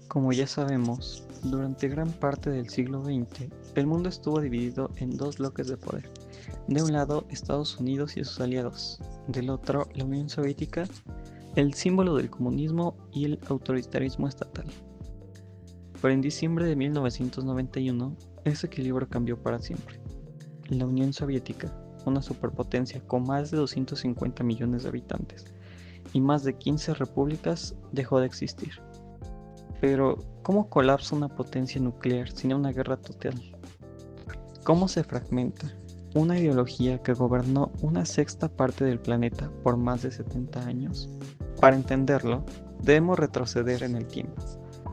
Como ya sabemos, durante gran parte del siglo XX, el mundo estuvo dividido en dos bloques de poder. De un lado, Estados Unidos y sus aliados. Del otro, la Unión Soviética, el símbolo del comunismo y el autoritarismo estatal. Pero en diciembre de 1991, ese equilibrio cambió para siempre. La Unión Soviética, una superpotencia con más de 250 millones de habitantes y más de 15 repúblicas, dejó de existir. Pero, ¿cómo colapsa una potencia nuclear sin una guerra total? ¿Cómo se fragmenta una ideología que gobernó una sexta parte del planeta por más de 70 años? Para entenderlo, debemos retroceder en el tiempo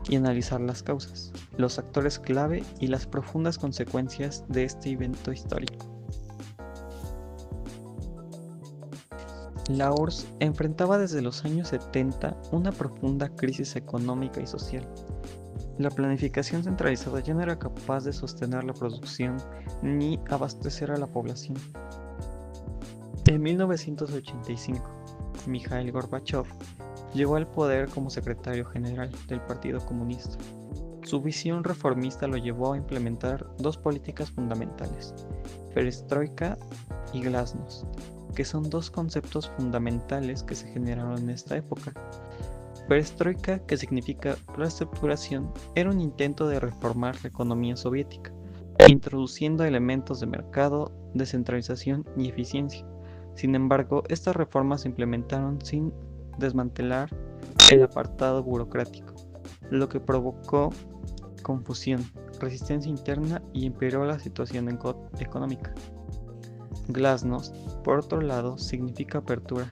y analizar las causas, los actores clave y las profundas consecuencias de este evento histórico. La URSS enfrentaba desde los años 70 una profunda crisis económica y social. La planificación centralizada ya no era capaz de sostener la producción ni abastecer a la población. En 1985, Mikhail Gorbachev llegó al poder como secretario general del Partido Comunista. Su visión reformista lo llevó a implementar dos políticas fundamentales, perestroika y glasnost, que son dos conceptos fundamentales que se generaron en esta época. Perestroika, que significa reestructuración, era un intento de reformar la economía soviética, introduciendo elementos de mercado, descentralización y eficiencia. Sin embargo, estas reformas se implementaron sin desmantelar el apartado burocrático, lo que provocó confusión, resistencia interna y empeoró la situación económica. Glasnost, por otro lado, significa apertura.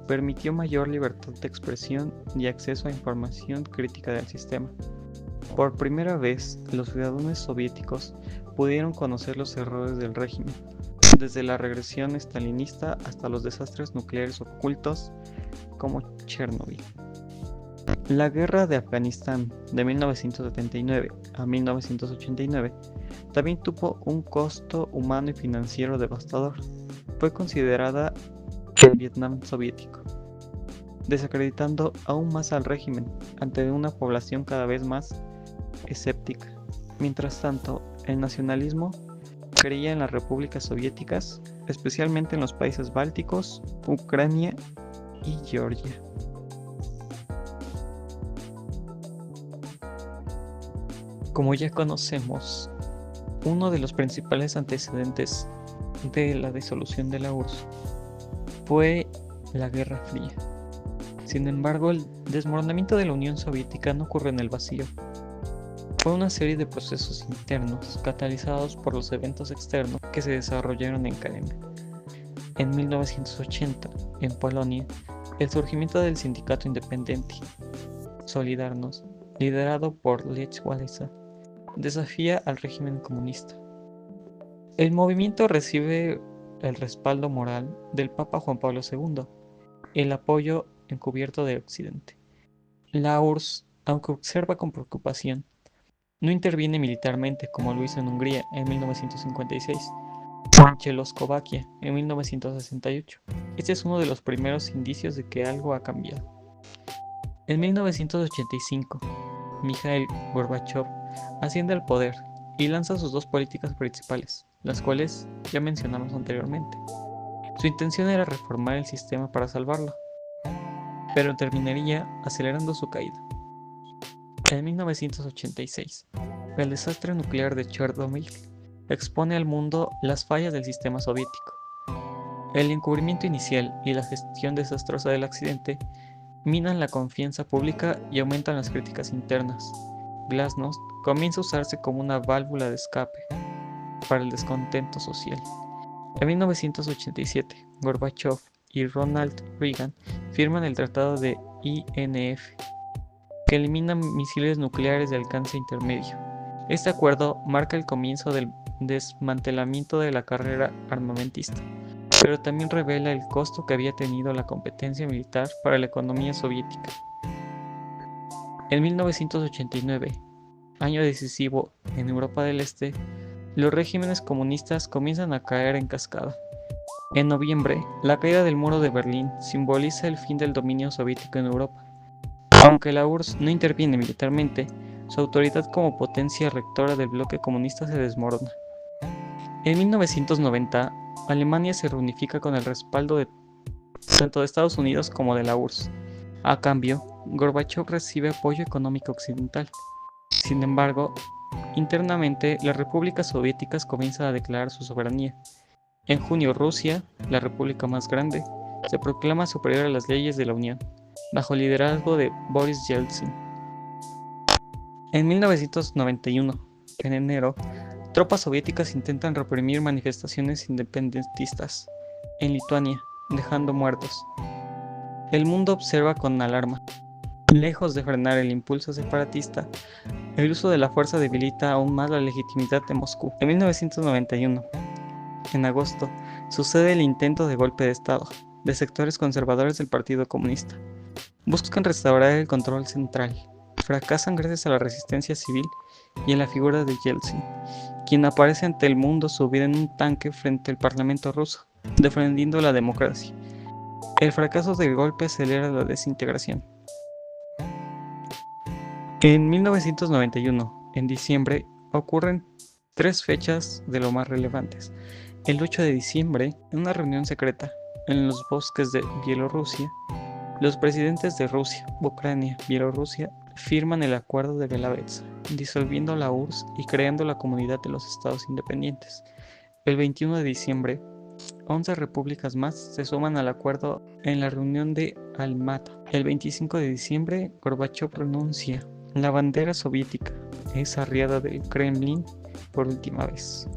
Permitió mayor libertad de expresión y acceso a información crítica del sistema. Por primera vez, los ciudadanos soviéticos pudieron conocer los errores del régimen, desde la regresión estalinista hasta los desastres nucleares ocultos como Chernobyl. La guerra de Afganistán de 1979 a 1989 también tuvo un costo humano y financiero devastador. Fue considerada el Vietnam soviético, desacreditando aún más al régimen ante una población cada vez más escéptica. Mientras tanto, el nacionalismo creía en las repúblicas soviéticas, especialmente en los países bálticos, Ucrania y Georgia. Como ya conocemos, uno de los principales antecedentes de la disolución de la URSS fue la Guerra Fría. Sin embargo, el desmoronamiento de la Unión Soviética no ocurrió en el vacío. Fue una serie de procesos internos catalizados por los eventos externos que se desarrollaron en cadena. En 1980, en Polonia, el surgimiento del sindicato independiente Solidarność, liderado por Lech Walesa, desafía al régimen comunista. El movimiento recibe el respaldo moral del Papa Juan Pablo II, el apoyo encubierto de Occidente. La URSS, aunque observa con preocupación, no interviene militarmente como lo hizo en Hungría en 1956 o en Checoslovaquia en 1968. Este es uno de los primeros indicios de que algo ha cambiado. En 1985, Mikhail Gorbachev asciende al poder y lanza sus dos políticas principales, las cuales ya mencionamos anteriormente. Su intención era reformar el sistema para salvarlo, pero terminaría acelerando su caída. En 1986, el desastre nuclear de Chernobyl expone al mundo las fallas del sistema soviético. El encubrimiento inicial y la gestión desastrosa del accidente minan la confianza pública y aumentan las críticas internas. Glasnost comienza a usarse como una válvula de escape para el descontento social. En 1987, Gorbachev y Ronald Reagan firman el Tratado de INF, que elimina misiles nucleares de alcance intermedio. Este acuerdo marca el comienzo del desmantelamiento de la carrera armamentista, pero también revela el costo que había tenido la competencia militar para la economía soviética. En 1989, año decisivo en Europa del Este, los regímenes comunistas comienzan a caer en cascada. En noviembre, la caída del muro de Berlín simboliza el fin del dominio soviético en Europa. Aunque la URSS no interviene militarmente, su autoridad como potencia rectora del bloque comunista se desmorona. En 1990, Alemania se reunifica con el respaldo tanto de Estados Unidos como de la URSS. A cambio, Gorbachov recibe apoyo económico occidental. Sin embargo, internamente, las repúblicas soviéticas comienzan a declarar su soberanía. En junio, Rusia, la república más grande, se proclama superior a las leyes de la Unión, bajo el liderazgo de Boris Yeltsin. En 1991, en enero, tropas soviéticas intentan reprimir manifestaciones independentistas en Lituania, dejando muertos. El mundo observa con alarma. Lejos de frenar el impulso separatista, el uso de la fuerza debilita aún más la legitimidad de Moscú. En 1991, en agosto, sucede el intento de golpe de Estado de sectores conservadores del Partido Comunista. Buscan restaurar el control central. Fracasan gracias a la resistencia civil y a la figura de Yeltsin, quien aparece ante el mundo subido en un tanque frente al Parlamento ruso, defendiendo la democracia. El fracaso del golpe acelera la desintegración. En 1991, en diciembre, ocurren 3 fechas de lo más relevantes. El 8 de diciembre, en una reunión secreta en los bosques de Bielorrusia, los presidentes de Rusia, Ucrania y Bielorrusia firman el Acuerdo de Belavets, disolviendo la URSS y creando la Comunidad de los Estados Independientes. El 21 de diciembre, 11 repúblicas más se suman al acuerdo en la reunión de Almatá. El 25 de diciembre, Gorbachov renuncia. La bandera soviética es arriada del Kremlin por última vez.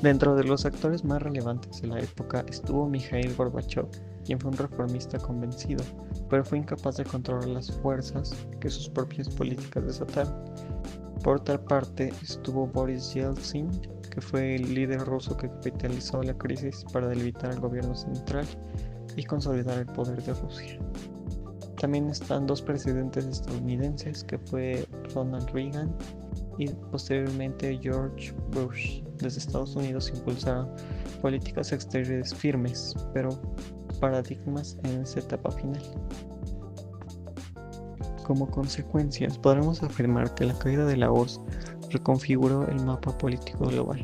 Dentro de los actores más relevantes de la época estuvo Mikhail Gorbachov, quien fue un reformista convencido, pero fue incapaz de controlar las fuerzas que sus propias políticas desataron. Por otra parte, estuvo Boris Yeltsin, que fue el líder ruso que capitalizó la crisis para debilitar al gobierno central y consolidar el poder de Rusia. También están 2 presidentes estadounidenses, que fue Ronald Reagan y posteriormente George Bush. Desde Estados Unidos impulsaron políticas exteriores firmes, pero paradigmas en esta etapa final. Como consecuencias, podremos afirmar que la caída de la URSS reconfiguró el mapa político global,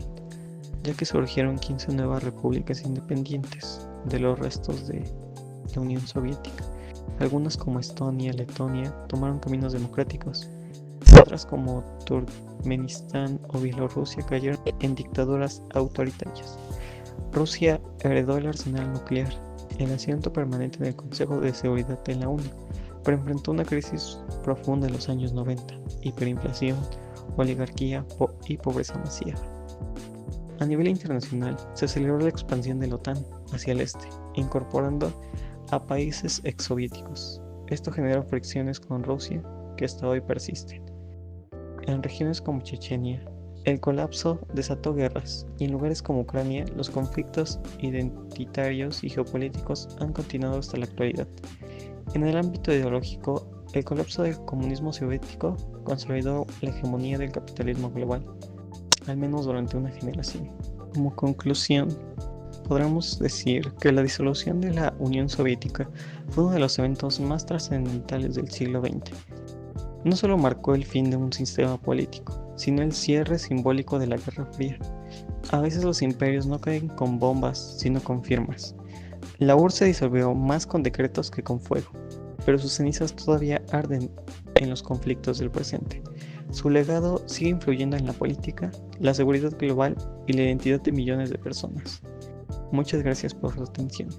ya que surgieron 15 nuevas repúblicas independientes de los restos de la Unión Soviética. Algunas, como Estonia y Letonia, tomaron caminos democráticos. Otras, como Turkmenistán o Bielorrusia, cayeron en dictaduras autoritarias. Rusia heredó el arsenal nuclear, el asiento permanente en el Consejo de Seguridad de la ONU, pero enfrentó una crisis profunda en los años 90, hiperinflación, oligarquía y pobreza masiva. A nivel internacional, se aceleró la expansión de la OTAN hacia el este, incorporando a países exsoviéticos. Esto generó fricciones con Rusia que hasta hoy persisten. En regiones como Chechenia, el colapso desató guerras, y en lugares como Ucrania, los conflictos identitarios y geopolíticos han continuado hasta la actualidad. En el ámbito ideológico, el colapso del comunismo soviético consolidó la hegemonía del capitalismo global, al menos durante una generación. Como conclusión, podremos decir que la disolución de la Unión Soviética fue uno de los eventos más trascendentales del siglo XX. No solo marcó el fin de un sistema político, sino el cierre simbólico de la Guerra Fría. A veces los imperios no caen con bombas, sino con firmas. La URSS se disolvió más con decretos que con fuego, pero sus cenizas todavía arden en los conflictos del presente. Su legado sigue influyendo en la política, la seguridad global y la identidad de millones de personas. Muchas gracias por su atención.